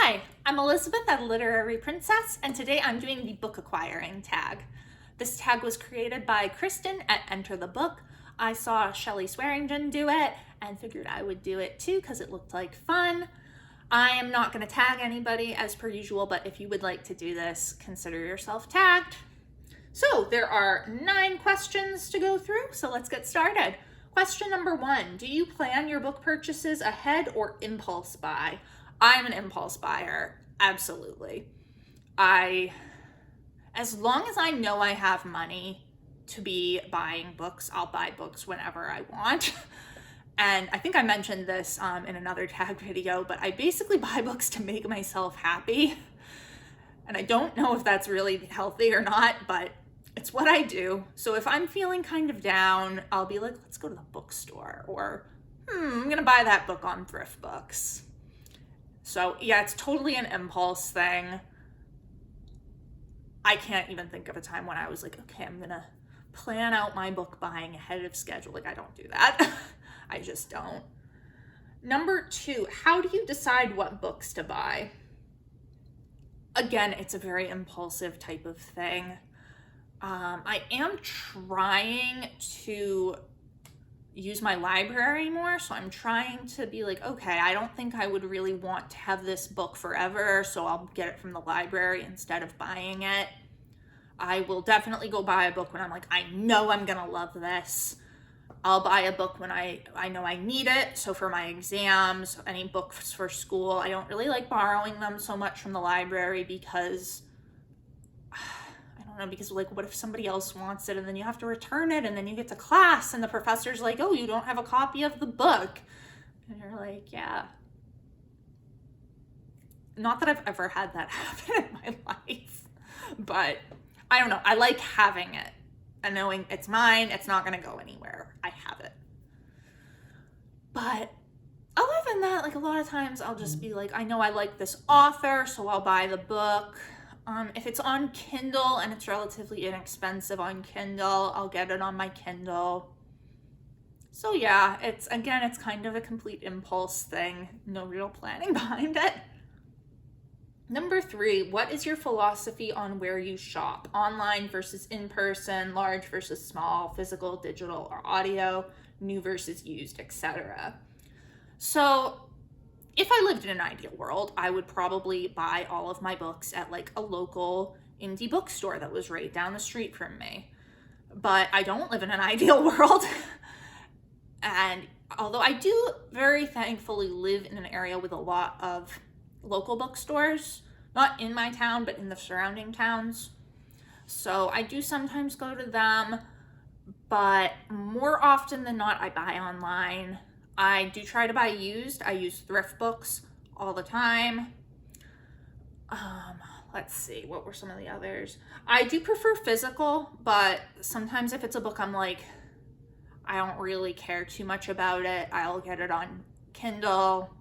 Hi, I'm Elizabeth at Literary Princess, and today I'm doing the book acquiring tag. This tag was created by Kristen at Enter the Book. I saw Shelley Swearingen do it and figured I would do it too because it looked like fun. I am not going to tag anybody as per usual, but if you would like to do this, consider yourself tagged. So there are 9 questions to go through, so let's get started. Question number 1, do you plan your book purchases ahead or impulse buy? I'm an impulse buyer, absolutely. As long as I know I have money to be buying books, I'll buy books whenever I want. And I think I mentioned this in another tag video, but I basically buy books to make myself happy. And I don't know if that's really healthy or not, but it's what I do. So if I'm feeling kind of down, I'll be like, let's go to the bookstore, or I'm gonna buy that book on Thrift Books. So yeah, it's totally an impulse thing. I can't even think of a time when I was like, okay, I'm gonna plan out my book buying ahead of schedule. Like, I don't do that. I just don't. Number 2, how do you decide what books to buy? Again, it's a very impulsive type of thing. I am trying to use my library more, so I'm trying to be like, okay, I don't think I would really want to have this book forever, so I'll get it from the library instead of buying it. I will definitely go buy a book when I'm like, I know I'm gonna love this. I'll buy a book when I know I need it. So for my exams, any books for school, I don't really like borrowing them so much from the library because because like, what if somebody else wants it and then you have to return it and then you get to class and the professor's like, oh, you don't have a copy of the book. And you're like, yeah. Not that I've ever had that happen in my life, but I don't know. I like having it and knowing it's mine. It's not going to go anywhere. I have it. But other than that, like a lot of times I'll just be like, I know I like this author, so I'll buy the book. If it's on Kindle and it's relatively inexpensive on Kindle, I'll get it on my Kindle. So yeah, it's kind of a complete impulse thing. No real planning behind it. Number 3, what is your philosophy on where you shop? Online versus in-person, large versus small, physical, digital, or audio, new versus used, etc. So if I lived in an ideal world, I would probably buy all of my books at like a local indie bookstore that was right down the street from me. But I don't live in an ideal world. And although I do very thankfully live in an area with a lot of local bookstores, not in my town, but in the surrounding towns. So I do sometimes go to them, but more often than not, I buy online. I do try to buy used. I use Thrift Books all the time. Let's see, what were some of the others? I do prefer physical, but sometimes if it's a book I'm like, I don't really care too much about it, I'll get it on Kindle.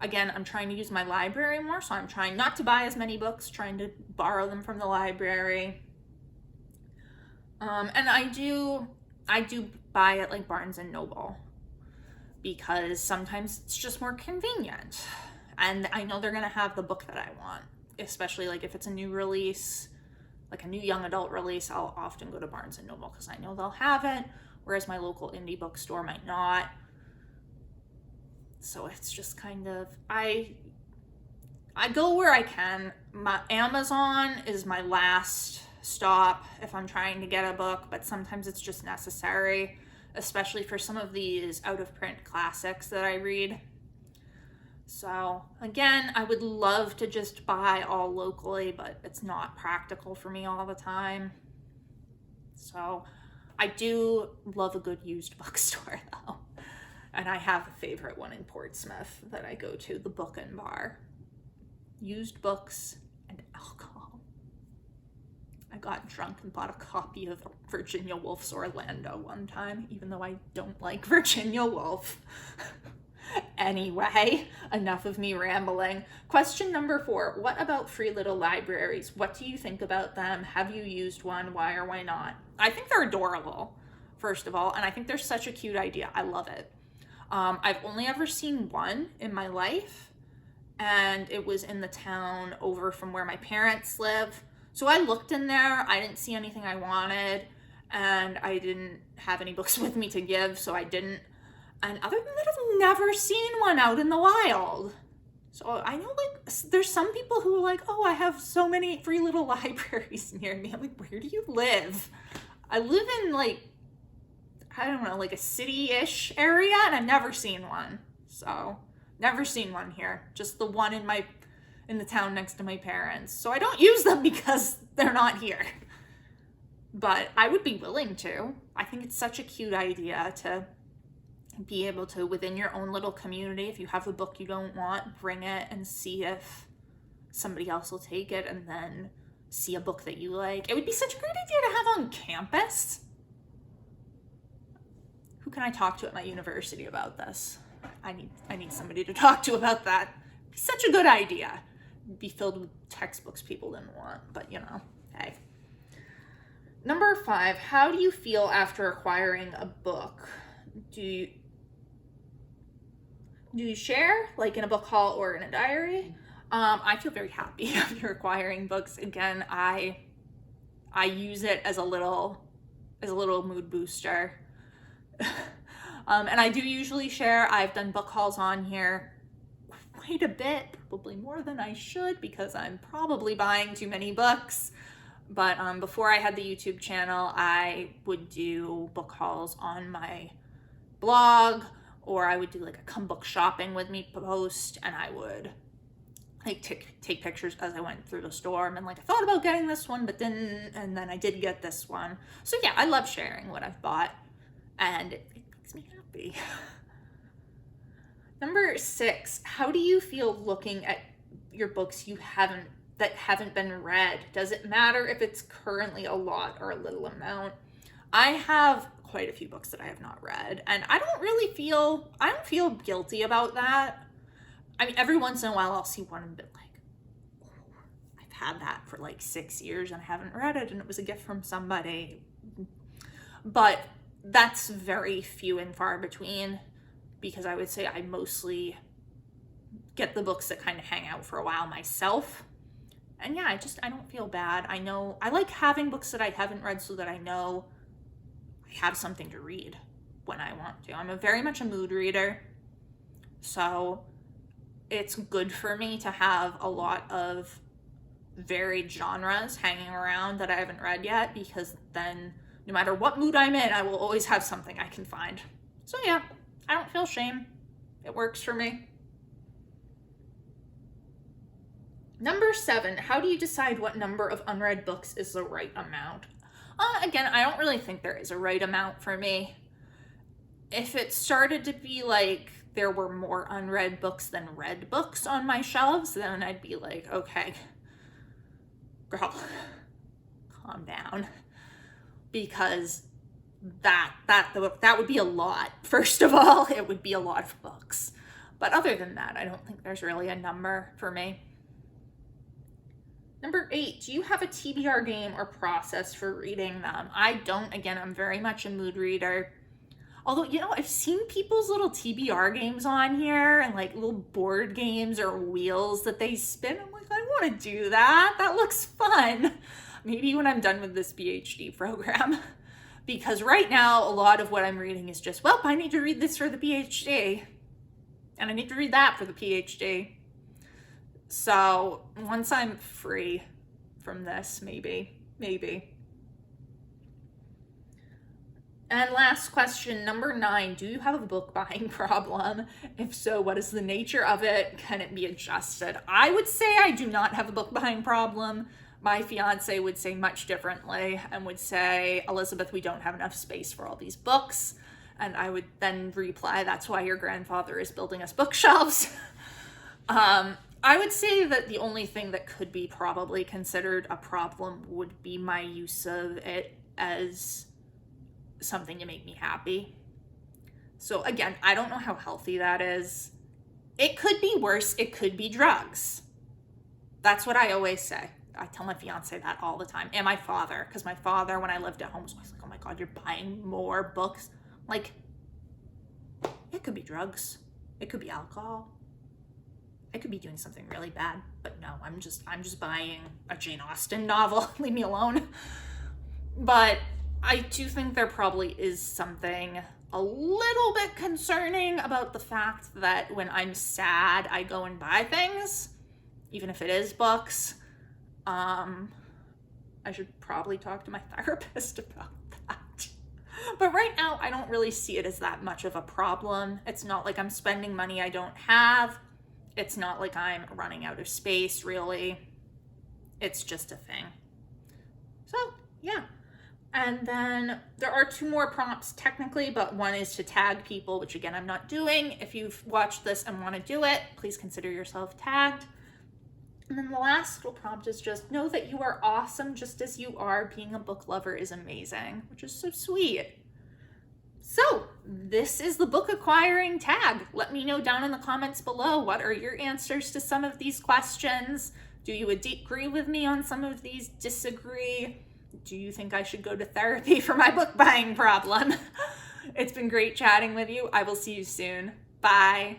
Again, I'm trying to use my library more, so I'm trying not to buy as many books, trying to borrow them from the library. And I do buy at like Barnes and Noble, because sometimes it's just more convenient. And I know they're gonna have the book that I want, especially like if it's a new release, like a new young adult release, I'll often go to Barnes and Noble because I know they'll have it, whereas my local indie bookstore might not. So it's just kind of, I go where I can. My Amazon is my last stop if I'm trying to get a book, but sometimes it's just necessary, especially for some of these out-of-print classics that I read. So again, I would love to just buy all locally, but it's not practical for me all the time. So I do love a good used bookstore though. And I have a favorite one in Portsmouth that I go to, the Book and Bar. Used books and alcohol. I got drunk and bought a copy of Virginia Woolf's Orlando one time, even though I don't like Virginia Woolf. Anyway, enough of me rambling. Question number 4, what about free little libraries? What do you think about them? Have you used one? Why or why not? I think they're adorable, first of all, and I think they're such a cute idea. I love it. I've only ever seen one in my life, and it was in the town over from where my parents live. So I looked in there, I didn't see anything I wanted, and I didn't have any books with me to give, so I didn't. And other than that, I've never seen one out in the wild. So I know, like, there's some people who are like, oh, I have so many free little libraries near me. I'm like, where do you live? I live in, like, I don't know, like a city-ish area, and I've never seen one. So, never seen one here. Just the one in the town next to my parents. So I don't use them because they're not here. But I would be willing to. I think it's such a cute idea to be able to, within your own little community, if you have a book you don't want, bring it and see if somebody else will take it, and then see a book that you like. It would be such a great idea to have on campus. Who can I talk to at my university about this? I need somebody to talk to about that. It'd be such a good idea. It'd be filled with textbooks people didn't want, but you know, hey. Number 5, how do you feel after acquiring a book? Do you share, like in a book haul or in a diary? I feel very happy after acquiring books. Again, I use it as a little mood booster. And I do usually share. I've done book hauls on here quite a bit, probably more than I should, because I'm probably buying too many books. But before I had the YouTube channel, I would do book hauls on my blog, or I would do like a come book shopping with me post, and I would like take pictures as I went through the store. And like, I thought about getting this one, but didn't, and then I did get this one. So yeah, I love sharing what I've bought, and it makes me happy. Number 6, how do you feel looking at your books that haven't been read? Does it matter if it's currently a lot or a little amount? I have quite a few books that I have not read, and I don't feel guilty about that. I mean, every once in a while I'll see one and be like, oh, I've had that for like 6 years and I haven't read it, and it was a gift from somebody. But that's very few and far between, because I would say I mostly get the books that kind of hang out for a while myself. And yeah, I don't feel bad. I know I like having books that I haven't read so that I know I have something to read when I want to. I'm very much a mood reader, so it's good for me to have a lot of varied genres hanging around that I haven't read yet, because then no matter what mood I'm in, I will always have something I can find. So yeah, I don't feel shame. It works for me. Number 7, how do you decide what number of unread books is the right amount? Again, I don't really think there is a right amount for me. If it started to be like there were more unread books than read books on my shelves, then I'd be like, okay, girl, calm down. Because that would be a lot. First of all, it would be a lot of books. But other than that, I don't think there's really a number for me. Number 8, do you have a TBR game or process for reading them? I don't. Again, I'm very much a mood reader. Although, you know, I've seen people's little TBR games on here, and like little board games or wheels that they spin. I'm like, I want to do that. That looks fun. Maybe when I'm done with this PhD program. Because right now, a lot of what I'm reading is just, well, I need to read this for the PhD. And I need to read that for the PhD. So once I'm free from this, maybe. And last question, number 9, do you have a book buying problem? If so, what is the nature of it? Can it be adjusted? I would say I do not have a book buying problem. My fiance would say much differently and would say, Elizabeth, we don't have enough space for all these books. And I would then reply, that's why your grandfather is building us bookshelves. I would say that the only thing that could be probably considered a problem would be my use of it as something to make me happy. So again, I don't know how healthy that is. It could be worse. It could be drugs. That's what I always say. I tell my fiance that all the time. And my father, because my father, when I lived at home, was always like, oh my God, you're buying more books. Like, it could be drugs. It could be alcohol. I could be doing something really bad, but no, I'm just buying a Jane Austen novel. Leave me alone. But I do think there probably is something a little bit concerning about the fact that when I'm sad, I go and buy things, even if it is books. I should probably talk to my therapist about that. But right now, I don't really see it as that much of a problem. It's not like I'm spending money I don't have. It's not like I'm running out of space, really. It's just a thing. So, yeah. And then there are 2 more prompts technically, but one is to tag people, which again, I'm not doing. If you've watched this and want to do it, please consider yourself tagged. And then the last little prompt is just know that you are awesome just as you are. Being a book lover is amazing, which is so sweet. So this is the book acquiring tag. Let me know down in the comments below, what are your answers to some of these questions? Do you agree with me on some of these? Disagree? Do you think I should go to therapy for my book buying problem? It's been great chatting with you. I will see you soon. Bye.